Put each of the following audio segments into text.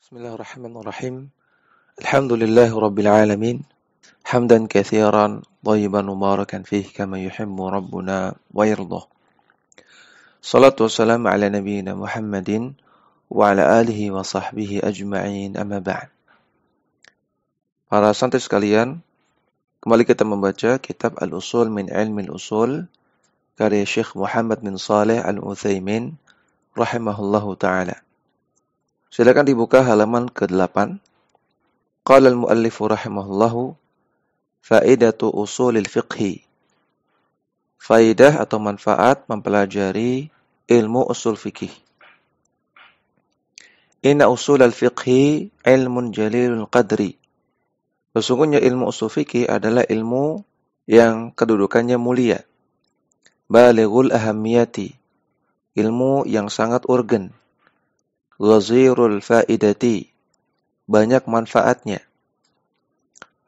Bismillahirrahmanirrahim. Alhamdulillahi rabbil alamin. Hamdan katsiran thayyiban mubarakan fihi kama yuhibbu rabbuna wa yardah. Salatu wassalamu ala nabiyyina Muhammadin wa ala alihi wa sahbihi ajma'in, amma ba'd. Para santri sekalian, kembali kita membaca kitab Al-Usul min Ilmi Al-Usul karya Syekh Muhammad bin Shalih Al-Utsaimin rahimahullahu ta'ala. Silakan dibuka halaman ke-8. Qala al-muallifu rahimahullahu faidatu usulil fiqhi. Faidah atau manfaat mempelajari ilmu usul fikih. Inna usul al-fiqhi ilmun jalilul qadri. Sesungguhnya ilmu usul fikih adalah ilmu yang kedudukannya mulia. Balighul ahammiyati. Ilmu yang sangat urgen. Ghazirul faidati, banyak manfaatnya.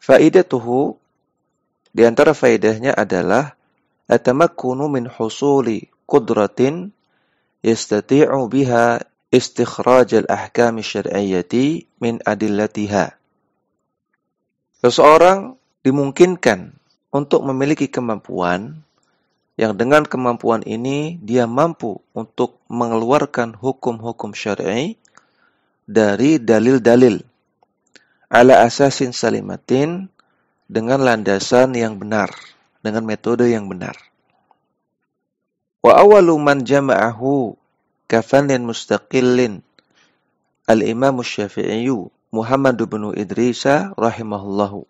Faidatuhu, di antara faidahnya adalah atamakkunu min husuli qudratin yastati'u biha istikhraj al-ahkam asy-syar'iyyati min adillatiha. Seseorang dimungkinkan untuk memiliki kemampuan yang dengan kemampuan ini dia mampu untuk mengeluarkan hukum-hukum syar'i dari dalil-dalil ala asasin salimatin, dengan landasan yang benar, dengan metode yang benar. Wa awwalu man jama'ahu kafannin mustaqillin al-Imam Asy-Syafi'i Muhammad bin Idris rahimahullahu.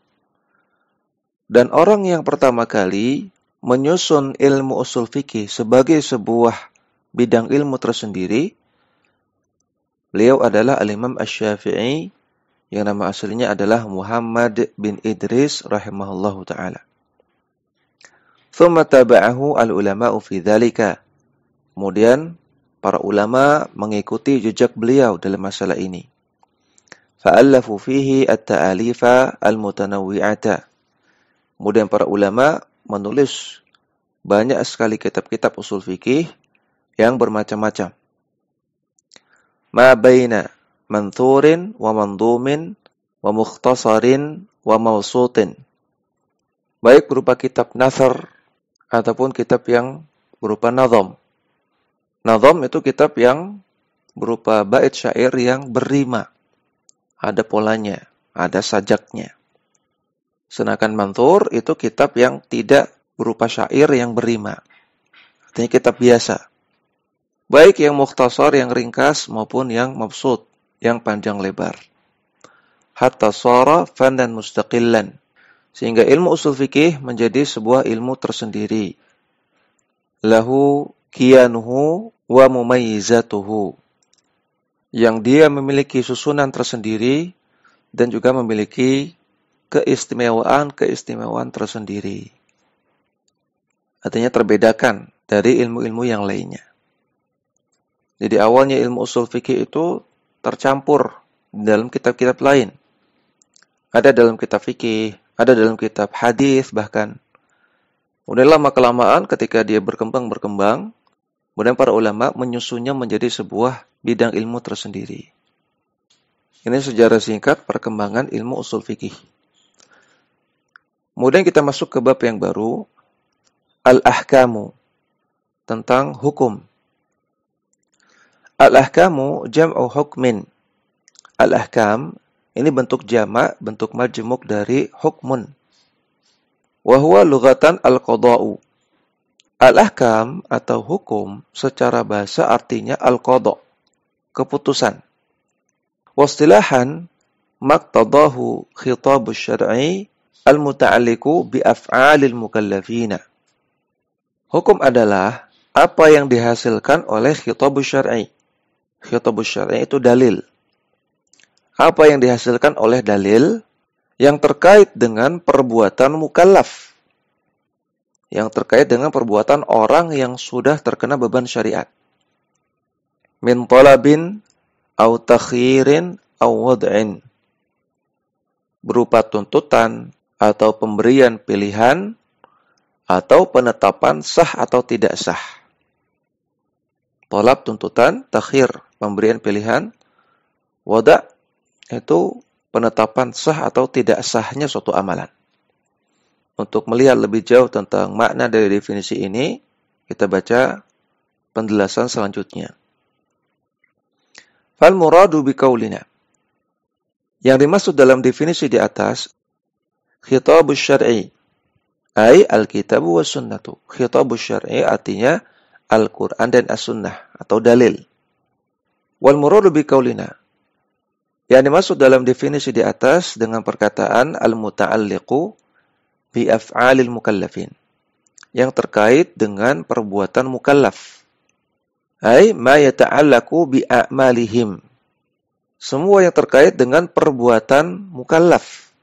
Dan orang yang pertama kali menyusun ilmu usul fikih sebagai sebuah bidang ilmu tersendiri, beliau adalah al-Imam Asy-Syafi'i yang nama aslinya adalah Muhammad bin Idris rahimahullahu ta'ala. Thumma taba'ahu al-ulama'u fi dzalika. Kemudian para ulama mengikuti jejak beliau dalam masalah ini. Fa'allafu fihi at-ta'alifa al-mutanawwi'ata. Kemudian para ulama menulis banyak sekali kitab-kitab usul fikih yang bermacam-macam. Ma baina manthurin wa mandhumin wa mukhtasarin wa mawsutin. Baik berupa kitab nathar ataupun kitab yang berupa nadham. Nadham itu kitab yang berupa bait syair yang berrima. Ada polanya, ada sajaknya. Sedangkan manthur itu kitab yang tidak berupa syair yang berrima. Artinya kitab biasa. Baik yang mukhtasar, yang ringkas, maupun yang mabsut, yang panjang lebar. Hatta shara fannan mustaqillan. Sehingga ilmu usul fikih menjadi sebuah ilmu tersendiri. Lahu kiyanuhu wa mumayyizatuhu. Yang dia memiliki susunan tersendiri dan juga memiliki keistimewaan tersendiri. Artinya terbedakan dari ilmu-ilmu yang lainnya. Jadi awalnya ilmu usul fikih itu tercampur dalam kitab-kitab lain. Ada dalam kitab fikih, ada dalam kitab hadis bahkan. Kemudian lama-kelamaan ketika dia berkembang, kemudian para ulama menyusunnya menjadi sebuah bidang ilmu tersendiri. Ini sejarah singkat perkembangan ilmu usul fikih. Kemudian kita masuk ke bab yang baru, al-ahkamu, tentang hukum. Al-ahkamu jam'u hukmin. Al-ahkam ini bentuk jamak, bentuk majmuk dari hukmun. Wa huwa lughatan al-qada'u. Al-ahkam atau hukum secara bahasa artinya al-qada', keputusan. Wastilahan maqtadahu khitabus syar'i al-muta'alliqu bi af'alil mukallafina. Hukum adalah apa yang dihasilkan oleh khitabus syar'i. Khitabus syar'i itu dalil. Apa yang dihasilkan oleh dalil yang terkait dengan perbuatan mukallaf. Yang terkait dengan perbuatan orang yang sudah terkena beban syariat. Min talabin au takhirin au wad'in. Berupa tuntutan atau pemberian pilihan, atau penetapan sah atau tidak sah. Tolab tuntutan, takhir pemberian pilihan, wada itu penetapan sah atau tidak sahnya suatu amalan. Untuk melihat lebih jauh tentang makna dari definisi ini, kita baca penjelasan selanjutnya. Fal muradu biqaulina. Yang dimaksud dalam definisi di atas, khitabus syar'i, ay al-kitabu was sunnatu. Khitabus syar'i artinya Al-Quran dan As-Sunnah atau dalil. Wal muradu biqaulina. Yang dimaksud dalam definisi di atas dengan perkataan al-muta'alliqu bi af'alil mukallafin. Yang terkait dengan perbuatan mukallaf. Ay ma yata'allaqu bi a'malihim. Semua yang terkait dengan perbuatan mukallaf.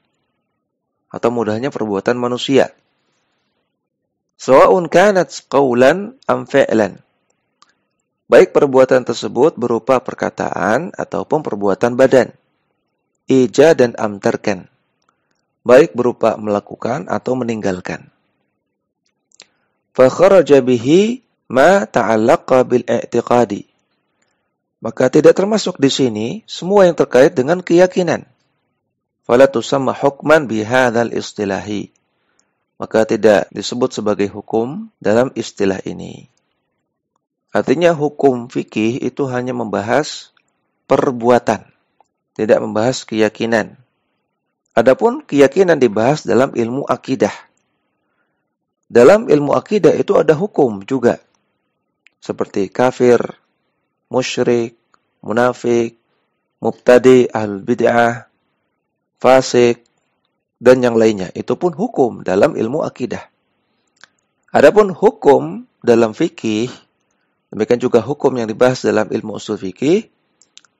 Atau mudahnya perbuatan manusia. Sawa'un kanat qawlan am fi'lan. Baik perbuatan tersebut berupa perkataan ataupun perbuatan badan. Ija dan amtarkan. Baik berupa melakukan atau meninggalkan. Fa kharaja bihi ma ta'allaqa bil i'tiqadi. Maka tidak termasuk di sini semua yang terkait dengan keyakinan. Fala tusamma hukman bihadzal istilahi. Maka tidak disebut sebagai hukum dalam istilah ini. Artinya hukum fikih itu hanya membahas perbuatan, tidak membahas keyakinan. Adapun keyakinan dibahas dalam ilmu akidah. Dalam ilmu akidah itu ada hukum juga. Seperti kafir, musyrik, munafik, mubtadi, ahlul bid'ah, fasik, dan yang lainnya. Itu pun hukum dalam ilmu akidah. Adapun hukum dalam fikih, demikian juga hukum yang dibahas dalam ilmu usul fikih,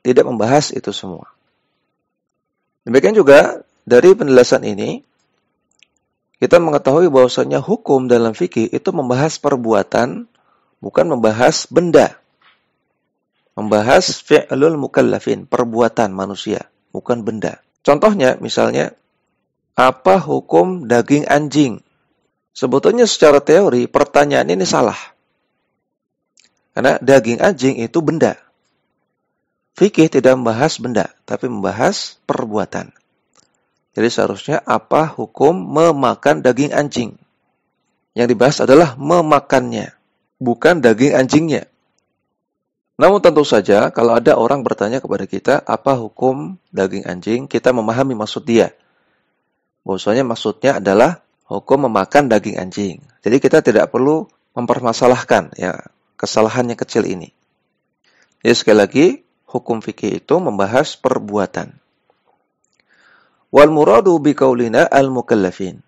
tidak membahas itu semua. Demikian juga dari penjelasan ini, kita mengetahui bahwasanya hukum dalam fikih itu membahas perbuatan, bukan membahas benda. Membahas fi'lul mukallafin, perbuatan manusia, bukan benda. Contohnya, misalnya, apa hukum daging anjing? Sebetulnya secara teori, pertanyaan ini salah. Karena daging anjing itu benda. Fikih tidak membahas benda, tapi membahas perbuatan. Jadi seharusnya apa hukum memakan daging anjing? Yang dibahas adalah memakannya, bukan daging anjingnya. Namun tentu saja kalau ada orang bertanya kepada kita, apa hukum daging anjing? Kita memahami maksud dia. Bahwasanya maksudnya adalah hukum memakan daging anjing. Jadi kita tidak perlu mempermasalahkan ya kesalahannya kecil ini. Jadi sekali lagi, hukum fikih itu membahas perbuatan. Wal muradu biqaulina al-mukallafin.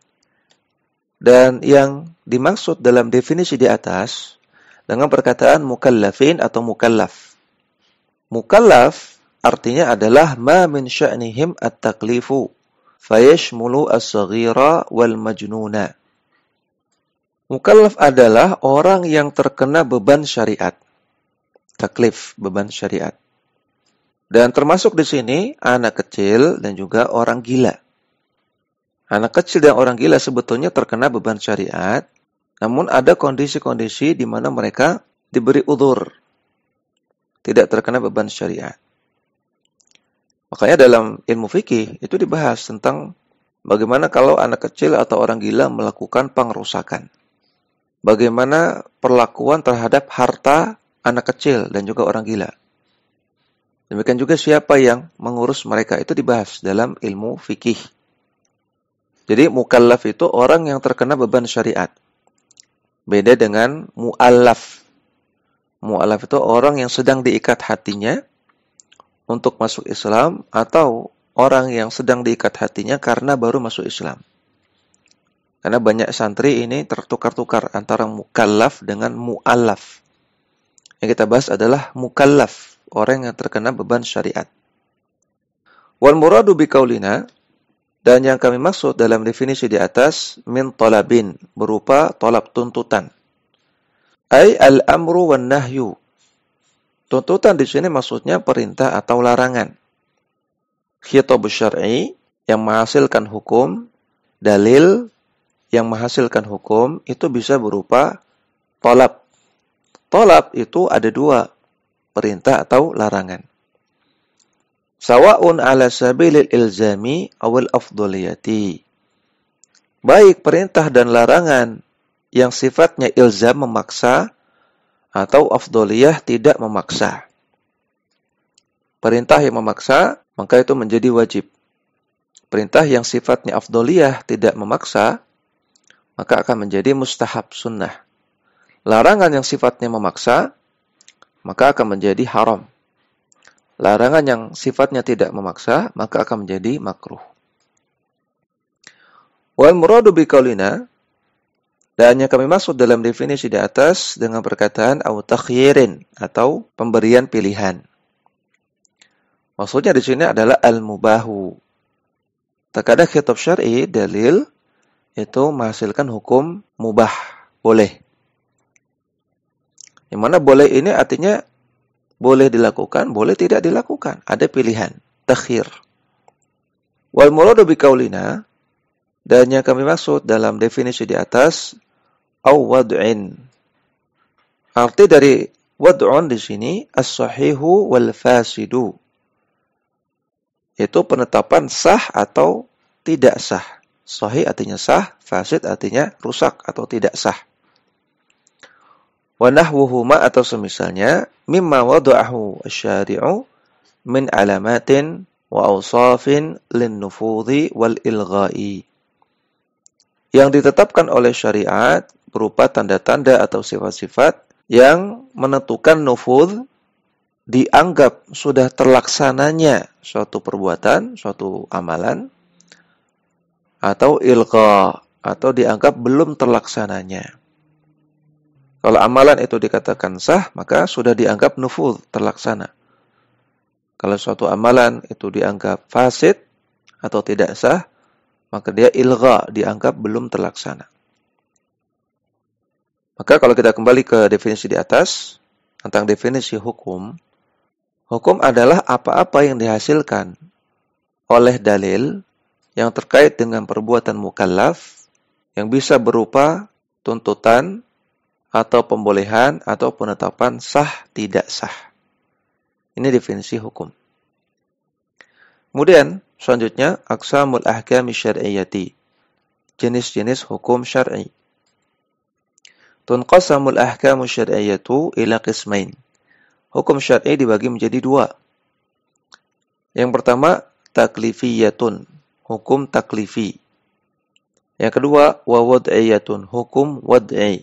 Dan yang dimaksud dalam definisi di atas dengan perkataan mukallafin atau mukallaf. Mukallaf artinya adalah ma min sya'nihim at-taklifu fayashmulu as-saghira wal majnuna. Mukallaf adalah orang yang terkena beban syariat. Taklif, beban syariat. Dan termasuk di sini anak kecil dan juga orang gila. Anak kecil dan orang gila sebetulnya terkena beban syariat, namun ada kondisi-kondisi di mana mereka diberi udzur, tidak terkena beban syariat. Makanya dalam ilmu fikih itu dibahas tentang bagaimana kalau anak kecil atau orang gila melakukan pengrusakan. Bagaimana perlakuan terhadap harta anak kecil dan juga orang gila. Demikian juga siapa yang mengurus mereka itu dibahas dalam ilmu fikih. Jadi mukallaf itu orang yang terkena beban syariat. Beda dengan mu'allaf. Mu'allaf itu orang yang sedang diikat hatinya untuk masuk Islam atau orang yang sedang diikat hatinya karena baru masuk Islam. Karena banyak santri ini tertukar-tukar antara mukallaf dengan mu'allaf. Yang kita bahas adalah mukallaf, orang yang terkena beban syariat. Wal muradu biqaulina, dan yang kami maksud dalam definisi di atas, min talabin, berupa talab tuntutan. Ay al-amru wan nahyu. Tuntutan di sini maksudnya perintah atau larangan. Khitab syar'i yang menghasilkan hukum, dalil yang menghasilkan hukum itu bisa berupa talab. Talab itu ada dua, perintah atau larangan. Sawa'un ala sabilil ilzami awal afdoliyati. Baik perintah dan larangan yang sifatnya ilzam memaksa atau afdoliyah tidak memaksa. Perintah yang memaksa, maka itu menjadi wajib. Perintah yang sifatnya afdoliyah tidak memaksa, maka akan menjadi mustahab sunnah. Larangan yang sifatnya memaksa, maka akan menjadi haram. Larangan yang sifatnya tidak memaksa, maka akan menjadi makruh. Wal muradu biqaulina, dan yang kami maksud dalam definisi di atas dengan perkataan au takhyirin atau pemberian pilihan. Maksudnya di sini adalah al-mubahu. Terkadang khitab syar'i dalil itu menghasilkan hukum mubah, boleh. Yang mana boleh ini artinya boleh dilakukan, boleh tidak dilakukan. Ada pilihan, takhir. Wal muradu biqaulina, dan yang kami maksud dalam definisi di atas au wad'in. Arti dari wad'un di sini as-sahihu wal fasidu. Itu penetapan sah atau tidak sah. Sahih artinya sah, fasid artinya rusak atau tidak sah. Wa nahwuhuma atau semisalnya mimma wada'ahu asy-syari'u min alamatin wa awsafin lin-nufudhi wal ilgha'i. Yang ditetapkan oleh syariat berupa tanda-tanda atau sifat-sifat yang menentukan nufudh, dianggap sudah terlaksananya suatu perbuatan, suatu amalan, atau ilqa, atau dianggap belum terlaksananya. Kalau amalan itu dikatakan sah, maka sudah dianggap nufudh, terlaksana. Kalau suatu amalan itu dianggap fasid atau tidak sah, maka dia ilqa, dianggap belum terlaksana. Maka kalau kita kembali ke definisi di atas, tentang definisi hukum, hukum adalah apa-apa yang dihasilkan oleh dalil yang terkait dengan perbuatan mukallaf yang bisa berupa tuntutan atau pembolehan atau penetapan sah tidak sah. Ini definisi hukum. Kemudian selanjutnya aqsamul ahkami syar'iyyati. Jenis-jenis hukum syar'i. Tunqasamul ahkamu syar'iyyatu ila qismain. Hukum syar'i dibagi menjadi dua. Yang pertama, taklifiyatun, hukum taklifi. Yang kedua, wa wad'iyatun, hukum wad'i.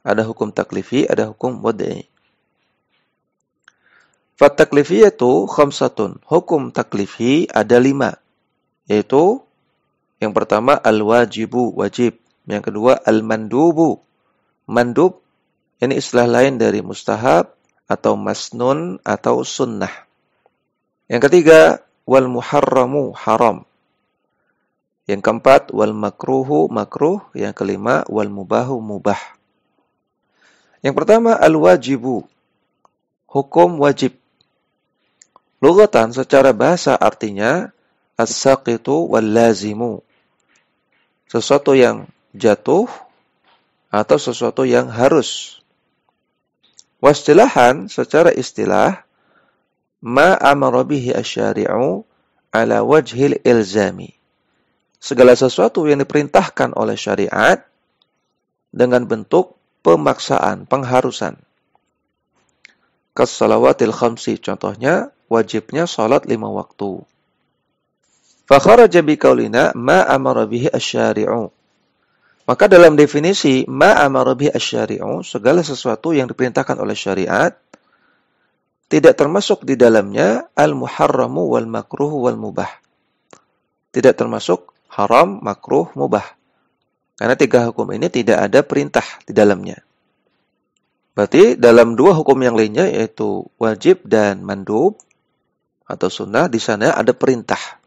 Ada hukum taklifi, ada hukum wad'i. Fat-taklifiyatu khamsatun, hukum taklifi ada 5. Yaitu, yang pertama, al-wajibu, wajib. Yang kedua, al-mandubu, mandub. Ini istilah lain dari mustahab, atau masnun, atau sunnah. Yang ketiga, wal muharramu, haram. Yang keempat, wal makruhu, makruh. Yang kelima, wal mubahu, mubah. Yang pertama, al-wajibu, hukum wajib. Lughatan secara bahasa artinya as-saqitu wal lazimu. Sesuatu yang jatuh atau sesuatu yang harus. Wastilahan secara istilah ma amara bihi asy-syari'u ala wajhil ilzami. Segala sesuatu yang diperintahkan oleh syariat dengan bentuk pemaksaan, pengharusan. Kas-salawatil khamsi, contohnya wajibnya salat 5 waktu. Fa kharaja biqaulina ma amara bihi asy-syari'u. Maka dalam definisi ma amara bihi asy-syari'u, segala sesuatu yang diperintahkan oleh syariat tidak termasuk di dalamnya al-muharramu wal makruh wal mubah. Tidak termasuk haram, makruh, mubah. Karena 3 hukum ini tidak ada perintah di dalamnya. Berarti dalam 2 hukum yang lainnya yaitu wajib dan mandub atau sunnah, di sana ada perintah.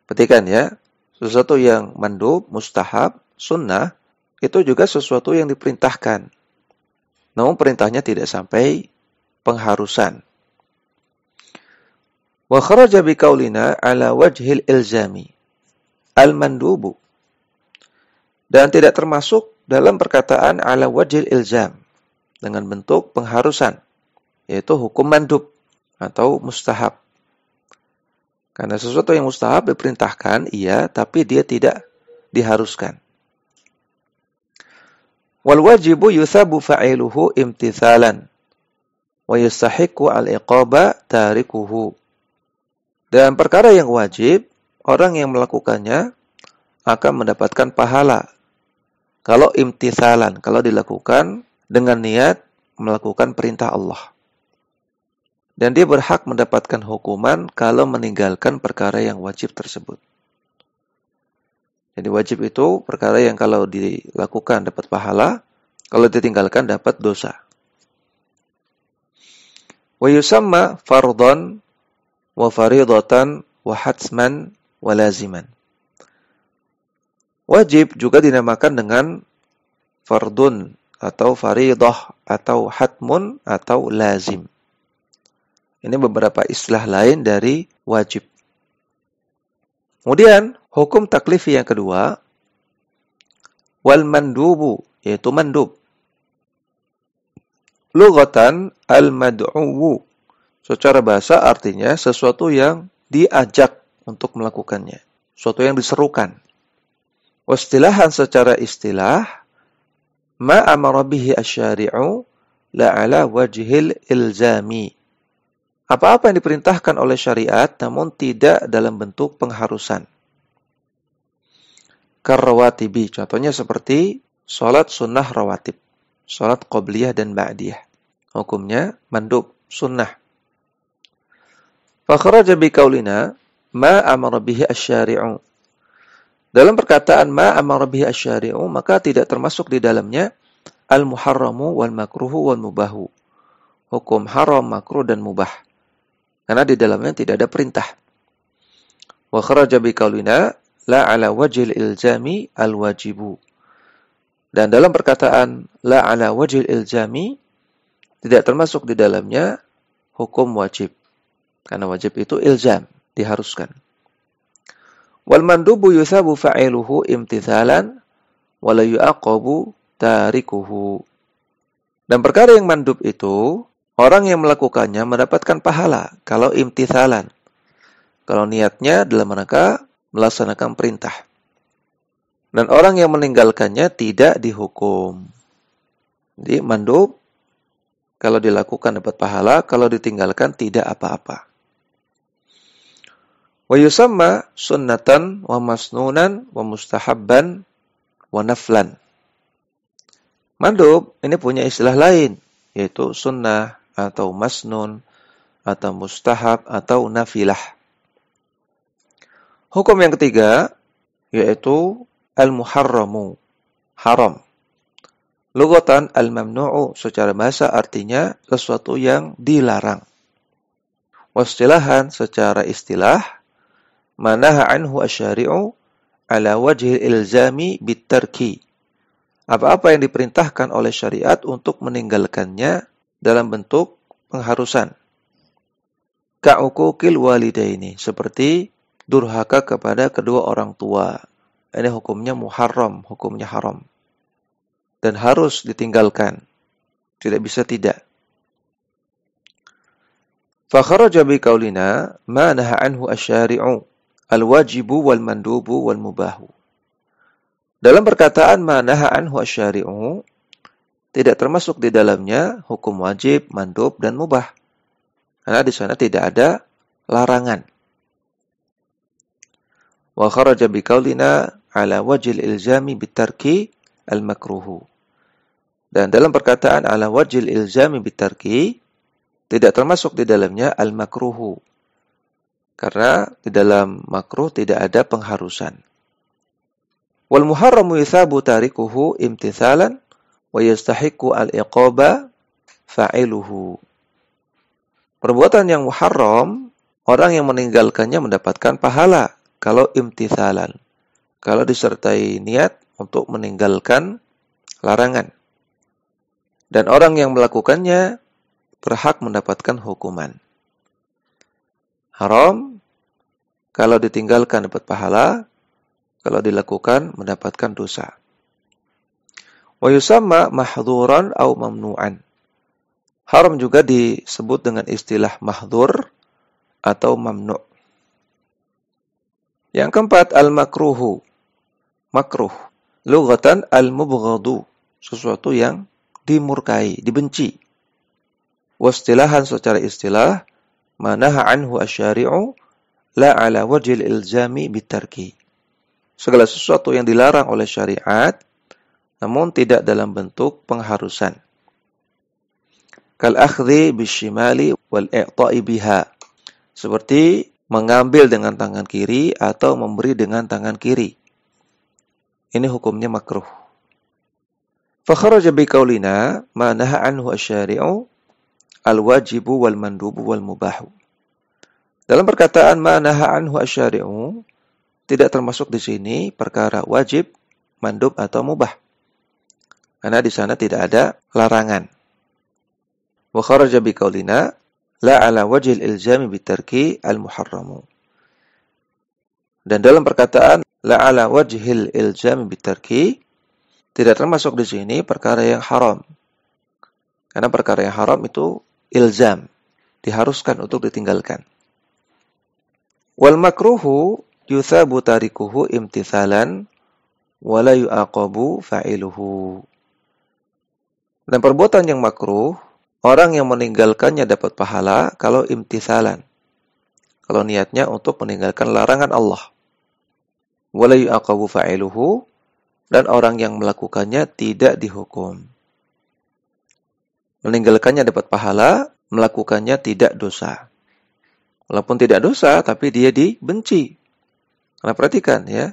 Perhatikan ya, sesuatu yang mandub, mustahab, sunnah, itu juga sesuatu yang diperintahkan. Namun perintahnya tidak sampai pengharusan. Wa kharaja biqaulina ala wajhil ilzami al-mandubu. Dan tidak termasuk dalam perkataan ala wajhil ilzam dengan bentuk pengharusan, yaitu hukum mandub atau mustahab. Karena sesuatu yang mustahab diperintahkan, iya, tapi dia tidak diharuskan. Wal wajibu yuthabu fa'iluhu imtithalan wa yastahiqqu al-iqaba tarikuhu. Dan perkara yang wajib, orang yang melakukannya akan mendapatkan pahala. Kalau imtithalan, kalau dilakukan dengan niat melakukan perintah Allah. Dan dia berhak mendapatkan hukuman kalau meninggalkan perkara yang wajib tersebut. Jadi wajib itu perkara yang kalau dilakukan dapat pahala, kalau ditinggalkan dapat dosa. Wa yusamma fardhan wa faridatan wa hatman wa laziman. Wajib juga dinamakan dengan fardun atau faridah atau hatmun atau lazim. Ini beberapa istilah lain dari wajib. Kemudian hukum taklifi yang kedua, wal mandubu, yaitu mandub. Lughatan al-mad'uwu. Secara bahasa artinya sesuatu yang diajak untuk melakukannya, sesuatu yang diserukan. Wastilahan secara istilah, ma amara bihi asy-syari'u la ala wajhil ilzami. Apa-apa yang diperintahkan oleh syariat namun tidak dalam bentuk pengharusan. Karrawatibi, contohnya seperti salat sunnah rawatib, salat qobliyah dan ba'diyah. Hukumnya mandub, sunnah. Fa kharaja bi qaulina ma amara bihi asy-syari'u. Dalam perkataan ma amara bihi asy-syari'u, maka tidak termasuk di dalamnya al-muharramu wal makruhu wal mubahu. Hukum haram, makruh dan mubah. Karena di dalamnya tidak ada perintah. Wa kharaja bi qaulina la ala wajhil ilzami al-wajibu. Dan dalam perkataan la ala wajhil ilzami tidak termasuk di dalamnya hukum wajib. Karena wajib itu ilzam, diharuskan. Wal mandubu yuthabu fa'iluhu imtithalan wa la yu'aqabu tarikuhu. Dan perkara yang mandub itu, orang yang melakukannya mendapatkan pahala kalau imtithalan. Kalau niatnya dalam rangka melaksanakan perintah. Dan orang yang meninggalkannya tidak dihukum. Jadi mandub kalau dilakukan dapat pahala, kalau ditinggalkan tidak apa-apa. Wa yusamma sunnatan wa masnunan wa mustahabban wa naflan. Mandub ini punya istilah lain, yaitu sunnah atau masnun atau mustahab atau nafilah. Hukum yang ketiga yaitu al-muharramu, haram. Lughatan al-mamnu'u, secara bahasa artinya sesuatu yang dilarang. Wastilahan, secara istilah, manaha anhu asy-syari'u ala wajhil ilzami bitarki. Apa-apa yang diperintahkan oleh syariat untuk meninggalkannya dalam bentuk pengharusan. Ka'uquqil walidaini, seperti durhaka kepada kedua orang tua. Ini hukumnya muharram, hukumnya haram. Dan harus ditinggalkan. Tidak bisa tidak. Fa kharaja bi qaulina ma naha anhu asy-syari'u al-wajibu wal mandubu wal mubahu. Dalam perkataan ma naha anhu asy-syari'u tidak termasuk di dalamnya hukum wajib, mandub dan mubah. Karena di sana tidak ada larangan. Wa kharaja bi qaulina ala wajhil ilzami bitarki al-makruhu. Dan dalam perkataan ala wajhil ilzami bitarki tidak termasuk di dalamnya al-makruhu. Karena di dalam makruh tidak ada pengharusan. Wal muharramu yuthabu tarikuhu imtithalan wa yastahiqqu al-iqaba fa'iluhu. Perbuatan yang muharram, orang yang meninggalkannya mendapatkan pahala kalau imtithalan. Kalau disertai niat untuk meninggalkan larangan. Dan orang yang melakukannya berhak mendapatkan hukuman. Haram, kalau ditinggalkan dapat pahala, kalau dilakukan mendapatkan dosa. Wa yusamma mahdhuran au mamnu'an. Haram juga disebut dengan istilah mahdhur atau mamnu'. Yang keempat, al-makruhu. Makruh. Lughatan al-mubghadu. Sesuatu yang dimurkai, dibenci. Wastilahan secara istilah, manaha anhu asyari'u la ala wajhil ilzami bitarki. Segala sesuatu yang dilarang oleh syariat, namun tidak dalam bentuk pengharusan. Kal akhdhi bisyimali wal i'ta'i biha. Seperti mengambil dengan tangan kiri atau memberi dengan tangan kiri. Ini hukumnya makruh. Fa kharaja bi qaulina ma naha anhu asy-syari'u al-wajibu wal mandubu wal mubahu. Dalam perkataan ma naha anhu asy-syari'u tidak termasuk di sini perkara wajib, mandub atau mubah. Karena di sana tidak ada larangan. Wa kharaja bi qaulina la ala wajhil ilzami bitarki al-muharramu. Dan dalam perkataan la ala wajhil ilzami bitarki tidak termasuk di sini perkara yang haram. Karena perkara yang haram itu ilzam, diharuskan untuk ditinggalkan. Wal makruhu yuthabu tarikuhu imtithalan wa la yu'aqabu fa'iluhu. Dan perbuatan yang makruh, orang yang meninggalkannya dapat pahala kalau imtithalan. Kalau niatnya untuk meninggalkan larangan Allah. Wa la yu'aqabu fa'iluhu, dan orang yang melakukannya tidak dihukum. Meninggalkannya dapat pahala, melakukannya tidak dosa. Walaupun tidak dosa, tapi dia dibenci. Karena perhatikan ya,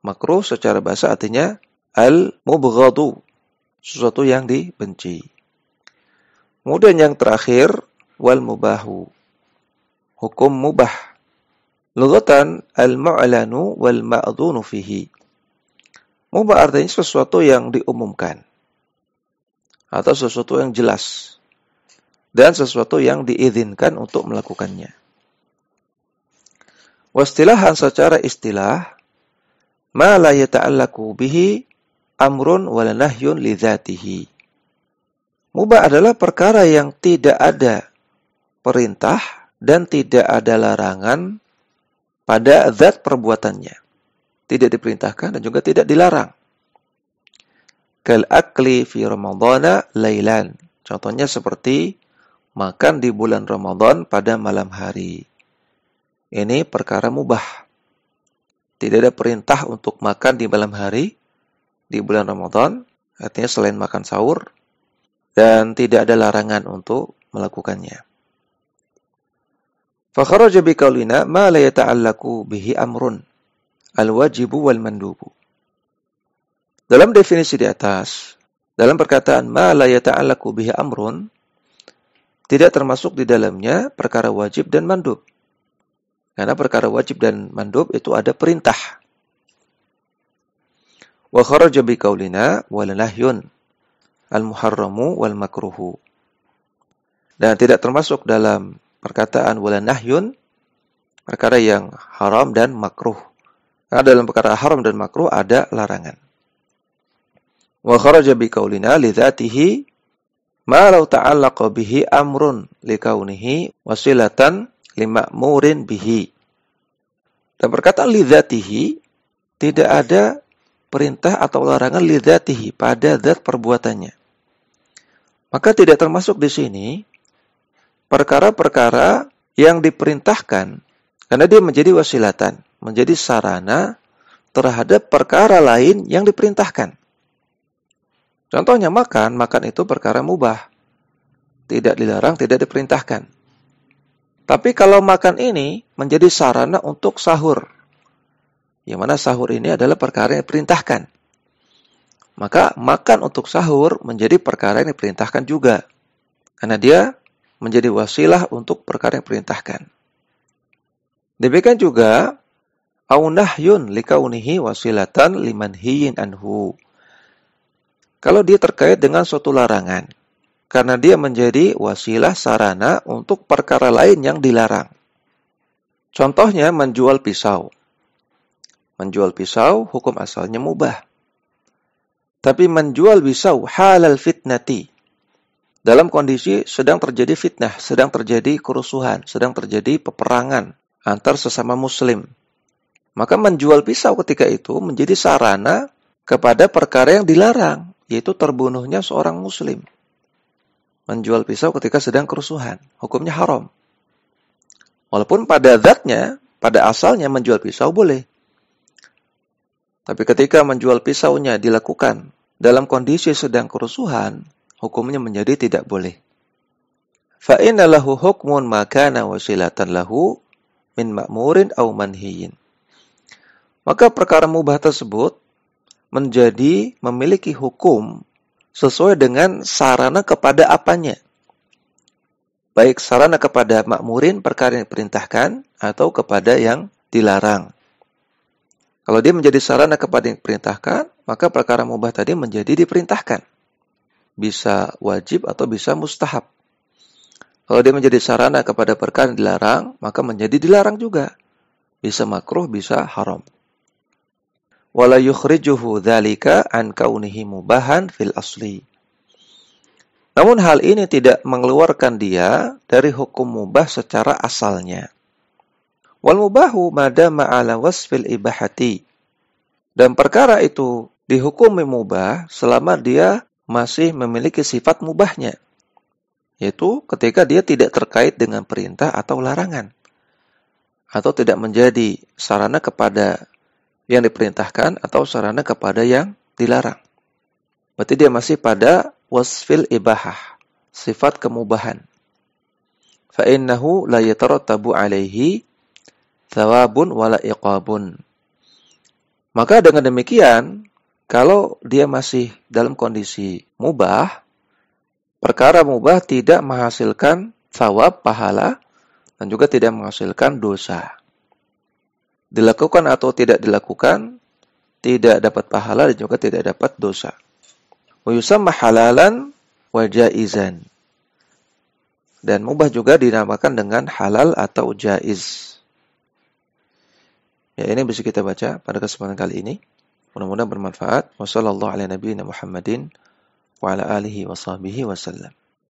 makruh secara bahasa artinya al-mubghadu, sesuatu yang dibenci. Kemudian yang terakhir, wal mubahu, hukum mubah. Lughatan al-mu'lanu wal ma'dhunu fihi. Mubah artinya sesuatu yang diumumkan atau sesuatu yang jelas dan sesuatu yang diizinkan untuk melakukannya. Wastilahan secara istilah, ma la yata'allaku bihi amrun wala nahyun li dzatihi. Mubah adalah perkara yang tidak ada perintah dan tidak ada larangan pada zat perbuatannya. Tidak diperintahkan dan juga tidak dilarang. Kal akli fi ramadhana lailan. Contohnya seperti makan di bulan Ramadan pada malam hari. Ini perkara mubah. Tidak ada perintah untuk makan di malam hari di bulan Ramadan, artinya selain makan sahur, dan tidak ada larangan untuk melakukannya. Fa kharaja bi qaulina ma la yata'allaqu bihi amrun al-wajibu wal mandubu. Dalam definisi di atas, dalam perkataan ma la yata'allaqu bihi amrun, tidak termasuk di dalamnya perkara wajib dan mandub. Karena perkara wajib dan mandub itu ada perintah. Wa kharaja bi qaulina wal nahyun al-muharramu wal makruhu. Dan tidak termasuk dalam perkataan wal nahyun perkara yang haram dan makruh. Karena dalam perkara haram dan makruh ada larangan. Wa kharaja bi qaulina li dzatihi ma law ta'allaqa bihi amrun li kaunihi wasilatan lima'murin bihi. Dan perkataan li dzatihi tidak ada perintah atau larangan li dzatihi pada zat perbuatannya. Maka tidak termasuk di sini perkara-perkara yang diperintahkan karena dia menjadi wasilatan, menjadi sarana terhadap perkara lain yang diperintahkan. Contohnya makan itu perkara mubah. Tidak dilarang, tidak diperintahkan. Tapi kalau makan ini menjadi sarana untuk sahur. Yang mana sahur ini adalah perkara yang diperintahkan. Maka makan untuk sahur menjadi perkara yang diperintahkan juga. Karena dia menjadi wasilah untuk perkara yang diperintahkan. Demikian juga au nahyun likaunihi wasilatan limanhiyin anhu. Kalau dia terkait dengan suatu larangan, karena dia menjadi wasilah sarana untuk perkara lain yang dilarang. Contohnya menjual pisau. Menjual pisau hukum asalnya mubah. Tapi menjual pisau halal fitnati. Dalam kondisi sedang terjadi fitnah, sedang terjadi kerusuhan, sedang terjadi peperangan antar sesama muslim. Maka menjual pisau ketika itu menjadi sarana kepada perkara yang dilarang, yaitu terbunuhnya seorang muslim. Menjual pisau ketika sedang kerusuhan, hukumnya haram. Walaupun pada zatnya, pada asalnya menjual pisau boleh. Tapi ketika menjual pisaunya dilakukan dalam kondisi sedang kerusuhan, hukumnya menjadi tidak boleh. Fa inna lahu hukmun ma kana wasilatan lahu min ma'murin aw manhiyin. Maka perkara mubah tersebut menjadi memiliki hukum sesuai dengan sarana kepada apanya. Baik sarana kepada makmurin, perkara yang diperintahkan, atau kepada yang dilarang. Kalau dia menjadi sarana kepada yang diperintahkan, maka perkara mubah tadi menjadi diperintahkan. Bisa wajib atau bisa mustahab. Kalau dia menjadi sarana kepada perkara yang dilarang, maka menjadi dilarang juga. Bisa makruh, bisa haram. Wala yukhrijuhu dzalika an kaunihi mubahan fil asli. Namun hal ini tidak mengeluarkan dia dari hukum mubah secara asalnya. Wal mubahu madama ala wasfil ibahati. Dan perkara itu dihukumi mubah selama dia masih memiliki sifat mubahnya. Yaitu ketika dia tidak terkait dengan perintah atau larangan. Atau tidak menjadi sarana kepada yang diperintahkan atau sarana kepada yang dilarang. Berarti dia masih pada wasfil ibahah, sifat kemubahan. Fa innahu la yatarattabu alaihi thawabun wala iqabun. Maka dengan demikian, kalau dia masih dalam kondisi mubah, perkara mubah tidak menghasilkan thawab, pahala, dan juga tidak menghasilkan dosa. Dilakukan atau tidak dilakukan, tidak dapat pahala dan juga tidak dapat dosa. Wa yusamma halalan wa jaizan. Dan mubah juga dinamakan dengan halal atau jaiz. Ya, ini bisa kita baca pada kesempatan kali ini. Mudah-mudahan bermanfaat. Wassallallahu ala nabiyyina Muhammadin wa ala alihi wa sahbihi wasallam.